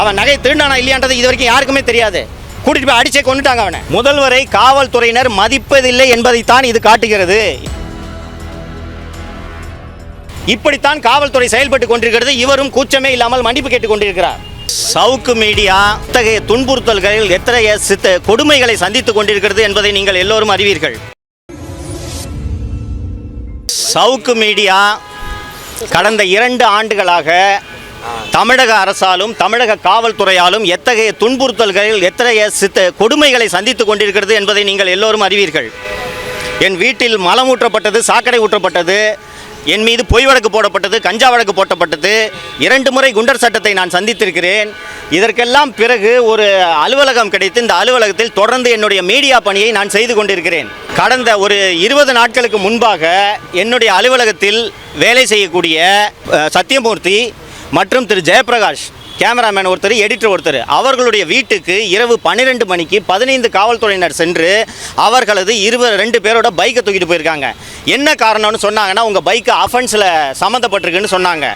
அவன் நகை திருடானா இல்லையான்றது இது வரைக்கும் யாருக்குமே தெரியாது. கூட்டிட்டு போய் அடிச்சே கொண்டுட்டாங்க அவனை. முதல்வரை காவல்துறையினர் மதிப்பதில்லை என்பதைத்தான் இது காட்டுகிறது. இப்படித்தான் காவல்துறை செயல்பட்டு கொண்டிருக்கிறது. இவரும் கூச்சமே இல்லாமல் மன்னிப்பு கேட்டுக் கொண்டிருக்கிறார். சவுக்கு மீடியா இத்தகைய துன்புறுத்தல்களில் எத்தகைய கொடுமைகளை சந்தித்துக் கொண்டிருக்கிறது என்பதை நீங்கள் எல்லோரும் அறிவீர்கள். சவுக்கு மீடியா கடந்த 2 ஆண்டுகளாக தமிழக அரசாலும் தமிழக காவல்துறையாலும் எத்தகைய துன்புறுத்தல்களில் எத்தகைய கொடுமைகளை சந்தித்துக் கொண்டிருக்கிறது என்பதை நீங்கள் எல்லோரும் அறிவீர்கள். என் வீட்டில் மலம் ஊற்றப்பட்டது, சாக்கடை ஊற்றப்பட்டது, என் மீது பொய் வழக்கு போடப்பட்டது, கஞ்சா வழக்கு போட்டப்பட்டது, 2 முறை குண்டர் சட்டத்தை நான் சந்தித்திருக்கிறேன். இதற்கெல்லாம் பிறகு ஒரு அலுவலகம் கிடைத்து இந்த அலுவலகத்தில் தொடர்ந்து என்னுடைய மீடியா பணியை நான் செய்து கொண்டிருக்கிறேன். கடந்த ஒரு 20 நாட்களுக்கு முன்பாக என்னுடைய அலுவலகத்தில் வேலை செய்யக்கூடிய சத்யமூர்த்தி மற்றும் திரு ஜெயபிரகாஷ், கேமராமேன் ஒருத்தர், எடிட்டர் ஒருத்தர், அவர்களுடைய வீட்டுக்கு இரவு 12 மணிக்கு 15 காவல்துறையினர் சென்று அவர்களது 2 பேரோட பைக்கை தூக்கிட்டு போயிருக்காங்க. என்ன காரணம்னு சொன்னாங்கன்னா, உங்கள் பைக்கு அஃபென்ஸில் சம்மந்தப்பட்டிருக்குன்னு சொன்னாங்க.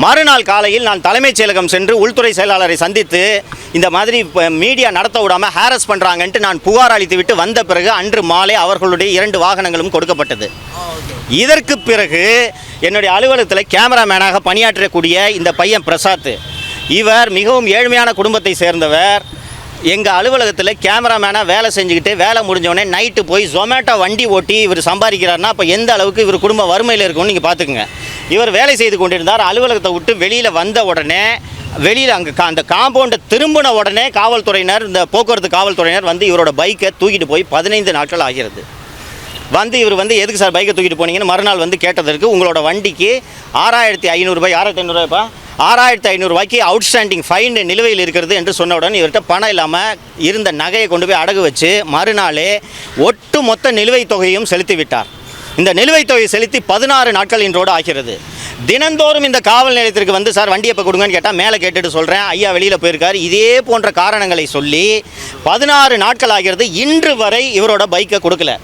மறுநாள் காலையில் நான் தலைமைச் செயலகம் சென்று உள்துறை செயலாளரை சந்தித்து இந்த மாதிரி மீடியா நடத்த விடாமல் ஹாரஸ் பண்ணுறாங்கன்ட்டு நான் புகார் அளித்து விட்டு வந்த பிறகு அன்று மாலை அவர்களுடைய 2 வாகனங்களும் கொடுக்கப்பட்டது. இதற்கு பிறகு என்னுடைய அலுவலகத்தில் கேமராமேனாக பணியாற்றக்கூடிய இந்த பையன் பிரசாத், இவர் மிகவும் ஏழ்மையான குடும்பத்தை சேர்ந்தவர். எங்கள் அலுவலகத்தில் கேமராமேனாக வேலை செஞ்சுக்கிட்டு வேலை முடிஞ்சவொடனே நைட்டு போய் ஜொமேட்டோ வண்டி ஓட்டி இவர் சம்பாதிக்கிறாருன்னா அப்போ எந்த அளவுக்கு இவர் குடும்ப வறுமையில் இருக்கும்னு நீங்கள் பார்த்துக்குங்க. இவர் வேலை செய்து கொண்டிருந்தார். அலுவலகத்தை விட்டு வெளியில் வந்த உடனே வெளியில் அங்கே அந்த காம்பவுண்டை திரும்பின உடனே காவல்துறையினர், இந்த போக்குவரத்து காவல்துறையினர் வந்து இவரோட பைக்கை தூக்கிட்டு போய் 15 நாட்கள் ஆகிறது. வந்து இவர் எதுக்கு சார் பைக்கை தூக்கிட்டு போனீங்கன்னு மறுநாள் வந்து கேட்டதற்கு, உங்களோட வண்டிக்கு 6,500 ரூபாய், 6,500 6,500 ரூபாய்க்கு அவுட்ஸ்டாண்டிங் ஃபைன் நிலுவையில் இருக்கிறது என்று சொன்னவுடன் இவர்கிட்ட பணம் இல்லாமல் இருந்த நகையை கொண்டு போய் அடகு வச்சு மறுநாளே ஒட்டு மொத்த நிலுவைத் தொகையும் செலுத்தி விட்டார். இந்த நிலுவைத் தொகையை செலுத்தி 16 நாட்கள் இன்றோடு ஆகிறது. தினந்தோறும் இந்த காவல் நிலையத்திற்கு வந்து சார் வண்டி எப்போ கொடுங்கன்னு கேட்டால் மேலே கேட்டுட்டு சொல்கிறேன், ஐயா வெளியில் போயிருக்கார், இதே போன்ற காரணங்களை சொல்லி 16 நாட்கள் ஆகிறது. இன்று வரை இவரோட பைக்கை கொடுக்கல.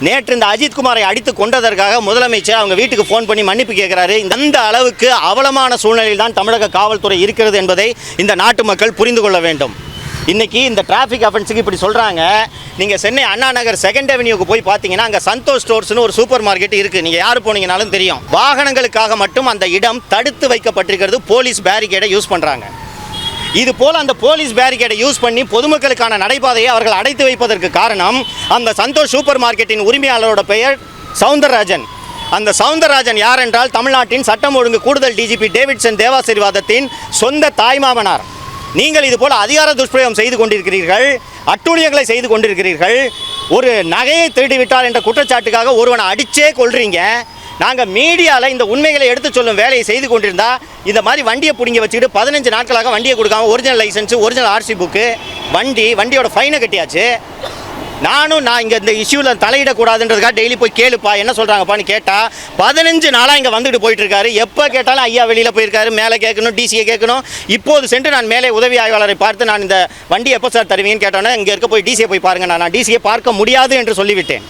நேற்று இந்த அஜித்குமாரை அடித்து கொண்டதற்காக முதலமைச்சர் அவங்க வீட்டுக்கு ஃபோன் பண்ணி மன்னிப்பு கேட்குறாரு. இந்த அளவுக்கு அவலமான சூழ்நிலையில் தான் தமிழக காவல்துறை இருக்கிறது என்பதை இந்த நாட்டு மக்கள் புரிந்து கொள்ள வேண்டும். இன்றைக்கி இந்த டிராஃபிக் அஃபென்ஸுக்கு இப்படி சொல்கிறாங்க. நீங்கள் சென்னை அண்ணா நகர் 2nd அவென்யூக்கு போய் பார்த்தீங்கன்னா அங்கே சந்தோஷ் ஸ்டோர்ஸ்னு ஒரு சூப்பர் மார்க்கெட் இருக்குது. நீங்கள் யார் போனீங்கனாலும் தெரியும். வாகனங்களுக்காக மட்டும் அந்த இடம் தடுத்து வைக்கப்பட்டிருக்கிறது. போலீஸ் பேரிகேடை யூஸ் பண்ணுறாங்க. இது போல் அந்த போலீஸ் பேரிகேடை யூஸ் பண்ணி பொதுமக்களுக்கான நடைபாதையை அவர்கள் அடைத்து வைப்பதற்கு காரணம், அந்த சந்தோஷ் சூப்பர் மார்க்கெட்டின் உரிமையாளரோட பெயர் சவுந்தரராஜன். அந்த சவுந்தரராஜன் யார் என்றால் தமிழ்நாட்டின் சட்டம் ஒழுங்கு கூடுதல் டிஜிபி டேவிட்சன் தேவாசீர்வாதத்தின் சொந்த தாய்மாமனார். நீங்கள் இது போல் அதிகார துஷ்பிரயோகம் செய்து கொண்டிருக்கிறீர்கள், அட்டூழியங்களை செய்து கொண்டிருக்கிறீர்கள். ஒரு நகையை திருடிவிட்டார் என்ற குற்றச்சாட்டுக்காக ஒருவனை அடிச்சே கொள்றீங்க. நாங்கள் மீடியாவில் இந்த உண்மைகளை எடுத்து சொல்லும் வேலையை செய்து கொண்டிருந்தா இந்த மாதிரி வண்டியை பிடிங்க வச்சுக்கிட்டு 15 நாட்களாக வண்டியை கொடுக்காம original licence, original RC book, வண்டியோட ஃபைனை கட்டியாச்சு. நான் இங்கே இந்த இஷ்யூவில் தலையிடக்கூடாதுன்றதுக்காக டெய்லி போய் கேளுப்பா என்ன சொல்கிறாங்கப்பான்னு கேட்டால் 15 நாளாக இங்கே வந்துட்டு போயிட்டுருக்காரு. எப்போ கேட்டாலும் ஐயா வெளியில் போயிருக்காரு, மேலே கேட்கணும், டிசியை கேட்கணும். இப்போது சென்று நான் மேலே உதவி ஆய்வாளரை பார்த்து நான் இந்த வண்டி எப்போ சார் தருவீங்கன்னு கேட்டோன்னே இங்கே இருக்க போய் டிசியை போய் பாருங்கள், நான் டிசியை பார்க்க முடியாது என்று சொல்லிவிட்டேன்.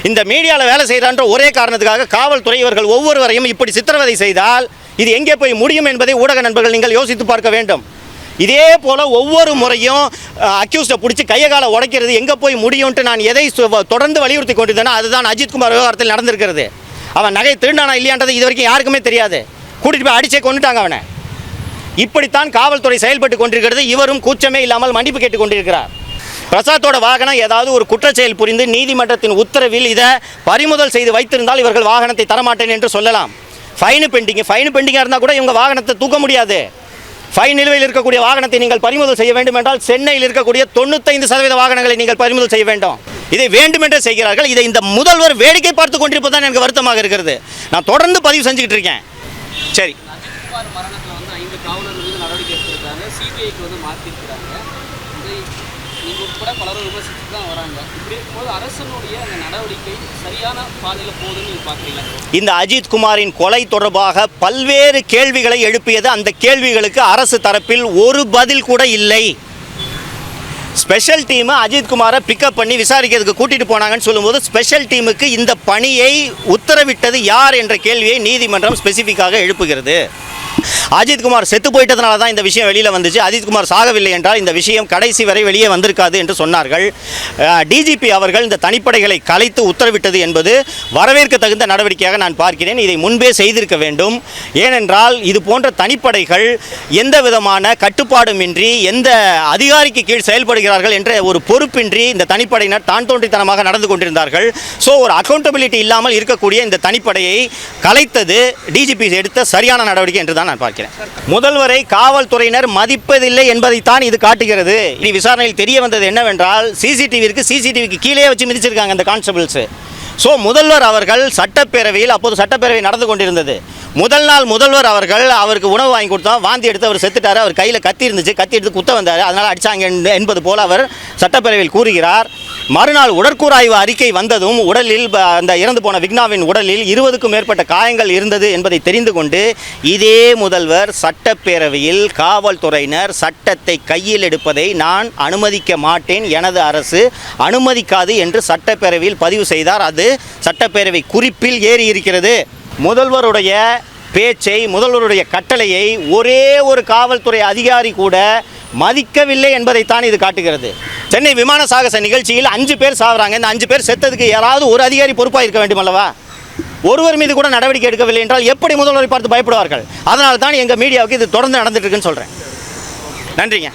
இந்த மீடியாவில் வேலை செய்கிறான்ற ஒரே காரணத்துக்காக காவல்துறை இவர்கள் ஒவ்வொருவரையும் இப்படி சித்திரவதை செய்தால் இது எங்கே போய் முடியும் என்பதை ஊடக நண்பர்கள் நீங்கள் யோசித்து பார்க்க வேண்டும். இதே போல் ஒவ்வொரு முறையும் அக்யூஸ்டை பிடிச்சி கையை காலை உடைக்கிறது எங்கே போய் முடியும்ட்டு நான் எதை தொடர்ந்து வலியுறுத்தி கொண்டிருந்தேன்னா அதுதான் அஜித்குமார் விவகாரத்தில் நடந்திருக்கிறது. அவன் நகை திருடானா இல்லையான்றது இது வரைக்கும் யாருக்குமே தெரியாது. கூட்டிகிட்டு போய் அடிச்சே கொண்டுட்டாங்க அவனை. இப்படித்தான் காவல்துறை செயல்பட்டு கொண்டிருக்கிறது. இவரும் கூச்சமே இல்லாமல் மன்னிப்பு கேட்டுக் கொண்டிருக்கிறார். பிரசாத்தோட வாகனம் ஏதாவது ஒரு குற்றச்செயல் புரிந்து நீதிமன்றத்தின் உத்தரவில் இதை பறிமுதல் செய்து வைத்திருந்தால் இவர்கள் வாகனத்தை தரமாட்டேன் என்று சொல்லலாம். ஃபைனு பெண்டிங்காக இருந்தால் கூட இவங்க வாகனத்தை தூக்க முடியாது. ஃபைன் நிலுவையில் இருக்கக்கூடிய வாகனத்தை நீங்கள் பறிமுதல் செய்ய வேண்டும் என்றால் சென்னையில் இருக்கக்கூடிய 95% வாகனங்களை நீங்கள் பறிமுதல் செய்ய வேண்டும். இதை வேண்டுமென்றே செய்கிறார்கள். இதை இந்த முதல்வர் வேடிக்கை பார்த்து கொண்டிருப்பது தான் எனக்கு வருத்தமாக இருக்கிறது. நான் தொடர்ந்து பதிவு செஞ்சுக்கிட்டு இருக்கேன். சரி, மரணத்தில் 5 காவலர்கள் மீது நடவடிக்கை எடுத்திருக்காங்க, சிபிஐக்கு மாற்றிருக்கிறாங்க. நீங்கள் உட்பட பலரும் விமர்சித்து தான் வராங்க. இப்படி இருக்கும்போது அரசனுடைய அந்த நடவடிக்கை சரியான பாதையில் போகுதுன்னு நீங்கள் பார்க்குறீங்க? இந்த அஜித்குமாரின் கொலை தொடர்பாக பல்வேறு கேள்விகளை எழுப்பியது. அந்த கேள்விகளுக்கு அரசு தரப்பில் ஒரு பதில் கூட இல்லை. ஸ்பெஷல் டீமு அஜித்குமாரை பிக்கப் பண்ணி விசாரிக்கிறதுக்கு கூட்டிகிட்டு போனாங்கன்னு சொல்லும்போது ஸ்பெஷல் டீமுக்கு இந்த பணியை உத்தரவிட்டது யார் என்ற கேள்வியை நீதிமன்றம் ஸ்பெசிஃபிக்காக எழுப்புகிறது. அஜித்குமார் செத்து போயிட்டதுனால தான் இந்த விஷயம் வெளியில் வந்துச்சு. அஜித்குமார் சாகவில்லை என்றால் இந்த விஷயம் கடைசி வரை வெளியே வந்திருக்காது என்று சொன்னார்கள். டிஜிபி அவர்கள் இந்த தனிப்படைகளை கலைத்து உத்தரவிட்டது என்பது வரவேற்க தகுந்த நடவடிக்கையாக நான் பார்க்கிறேன். இதை முன்பே செய்திருக்க வேண்டும். ஏனென்றால் இது போன்ற தனிப்படைகள் எந்த விதமான கட்டுப்பாடுமின்றி எந்த அதிகாரிக்கு கீழ் செயல்படுகிறார்கள் என்ற ஒரு பொறுப்பின்றி இந்த தனிப்படையினர் தான் தோன்றித்தனமாக நடந்து கொண்டிருந்தார்கள். ஸோ ஒரு அக்கௌண்டபிலிட்டி இல்லாமல் இருக்கக்கூடிய இந்த தனிப்படையை கலைத்தது டிஜிபி எடுத்த சரியான நடவடிக்கை என்று தான் நான் பார்க்கிறேன். முதல்வரை காவல்துறையினர் மதிப்பதில்லை என்பதைத்தான் இது காட்டுகிறது. இனி விசாரணையில் தெரிய வந்தது என்னவென்றால் சிசிடிவிக்கு கீழே வச்சு மிதிச்சிருக்காங்க இந்த கான்ஸ்டபிள்ஸ். ஸோ முதல்வர் அவர்கள் சட்டப்பேரவையில், அப்போது சட்டப்பேரவை நடந்து கொண்டிருந்தது, முதல் நாள் முதல்வர் அவருக்கு உணவு வாங்கி கொடுத்தா வாந்தி எடுத்து அவர் செத்துட்டார். அவர் கையில் கத்தி இருந்துச்சு, கத்தி எடுத்து குத்த வந்தார், அதனால் அடித்தாங்க என்பது போல் அவர் சட்டப்பேரவையில் கூறுகிறார். மறுநாள் உடற்கூறாய்வு அறிக்கை வந்ததும் உடலில் அந்த இறந்து போன விக்னாவின் உடலில் 20க்கும் மேற்பட்ட காயங்கள் இருந்தது என்பதை தெரிந்து கொண்டு இதே முதல்வர் சட்டப்பேரவையில் காவல்துறையினர் சட்டத்தை கையில் எடுப்பதை நான் அனுமதிக்க மாட்டேன், எனது அரசு அனுமதிக்காது என்று சட்டப்பேரவையில் பதிவு செய்தார். அது சட்டப்பேரவை குறிப்பில் ஏறி இருக்கிறது. முதல்வருடைய பேச்சை, முதல்வருடைய கட்டளையை ஒரே ஒரு காவல்துறை அதிகாரி கூட மதிக்கவில்லை என்பதைத்தான் இது காட்டுகிறது. சென்னை விமான சாகச நிகழ்ச்சியில் 5 பேர் சாகுறாங்க. இந்த 5 பேர் செத்ததுக்கு யாராவது ஒரு அதிகாரி பொறுப்பாக இருக்க வேண்டும் அல்லவா? ஒருவர் மீது கூட நடவடிக்கை எடுக்கவில்லை என்றால் எப்படி முதல்வரை பார்த்து பயப்படுவார்கள்? அதனால தான் எங்கள் மீடியாவுக்கு இது தொடர்ந்து நடந்துட்டு இருக்குன்னு சொல்கிறேன். நன்றிங்க.